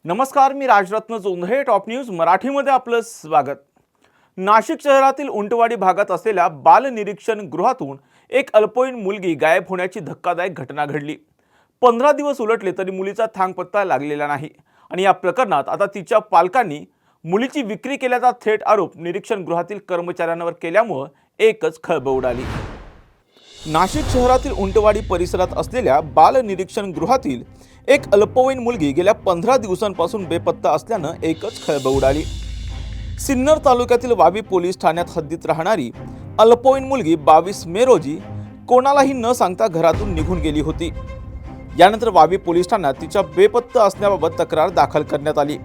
नमस्कार, मी Rajratna Jondhale. Top news मराठीमध्ये आपलं स्वागत. नाशिक शहरातील उंटवाडी भागात असलेल्या बाल निरीक्षण गृहातून एक अल्पवयीन मुलगी गायब होण्याची धक्कादायक घटना घडली. 15 दिवस उलटले तरी मुलीचा थांगपत्ता लागलेला नाही आणि या प्रकरणात आता तिच्या पालकांनी मुलीची विक्री केल्याचा थेट आरोप निरीक्षण गृहातील कर्मचाऱ्यांवर केल्यामुळे एकच खळबळ उडाली. नाशिक शहरातील उंटवाडी परिसरात असलेल्या बाल निरीक्षण गृहातील एक अल्पवयीन मुलगी गेल्या 15 दिवसांपासून बेपत्ता असल्यानं एकच खळबळ उडाली. सिन्नर तालुक्यातील वावी पोलीस ठाण्यात हद्दीत राहणारी अल्पवयीन मुलगी 22 मे रोजी कोणालाही न सांगता घरातून निघून गेली होती. यानंतर वावी पोलीस ठाण्यात तिच्या बेपत्ता असण्याबाबत तक्रार दाखल करण्यात आली.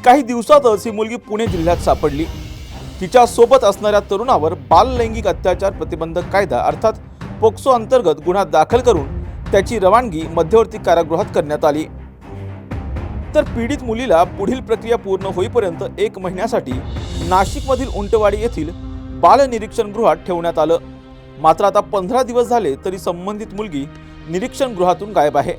काही दिवसातच ही मुलगी पुणे जिल्ह्यात सापडली. तिच्या सोबत असणाऱ्या तरुणावर बाल लैंगिक अत्याचार प्रतिबंधक कायदा अर्थात पोक्सो अंतर्गत गुन्हा दाखल करून त्याची रवानगी मध्यवर्ती कारागृहात करण्यात आली. तर पीडित मुलीला पुढील प्रक्रिया पूर्ण होईपर्यंत 1 महिन्यासाठी नाशिकमधील उंटवाडी येथील बाल निरीक्षण गृहात ठेवण्यात आलं. मात्र आता 15 दिवस झाले तरी संबंधित मुलगी निरीक्षण गृहातून गायब आहे.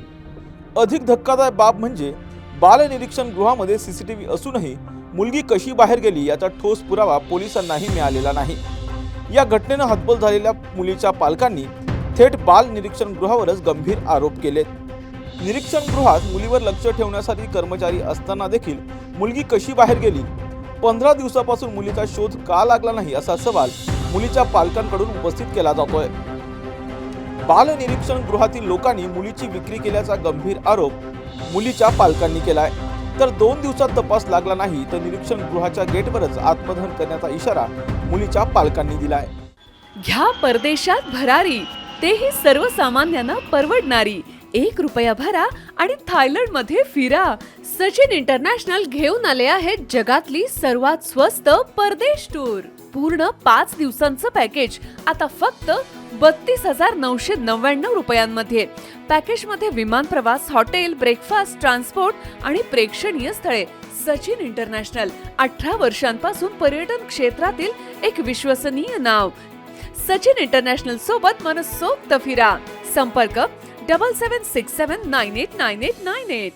अधिक धक्कादायक बाब म्हणजे बाल निरीक्षण गृहामध्ये सीसीटीव्ही असूनही मुलगी कशी बाहेर गेली याचा ठोस पुरावा पोलिसांनाही मिळालेला नाही. या घटनेनं हतबल झालेल्या मुलीच्या पालकांनी थेट बाल निरीक्षण गृहावरच गंभीर आरोप केलेत. निरीक्षण गृहात मुलीवर लक्ष ठेवण्यासाठी कर्मचारी असताना देखील मुलगी कशी बाहेर गेली, 15 दिवसापासून मुलीचा शोध का लागला नाही असा सवाल मुलीच्या पालकांकडून उपस्थित केला जातोय. बाल निरीक्षण गृहातील लोकांनी मुलीची विक्री केल्याचा गंभीर आरोप मुलीच्या पालकांनी केलाय. तर 2 दिवसात तपास लागला नाही तर निरीक्षण गृहाच्या गेटवरच आत्मदहन करण्याचा इशारा मुलीच्या पालकांनी दिलाय. घ्या परदेशात भरारी, तेही सर्वसामान्यांना परवडणारी. 1 रुपया भरा आणि थायलंडमध्ये फिरा. सचिन इंटरनॅशनल घेऊन आले आहेत जगातली सर्वात स्वस्त परदेश टूर. पूर्ण 5 दिवसांचं पॅकेज आता फक्त 32,999 रुपयांमध्ये. पॅकेजमध्ये विमान प्रवास, हॉटेल, ब्रेकफास्ट, ट्रान्सपोर्ट आणि प्रेक्षणीय स्थळे. सचिन इंटरनॅशनल 18 वर्षांपासून पर्यटन क्षेत्रातील एक विश्वसनीय नाव. सचिन इंटरनॅशनल सोबत मनसोक्त फिरा. संपर्क 7767989898.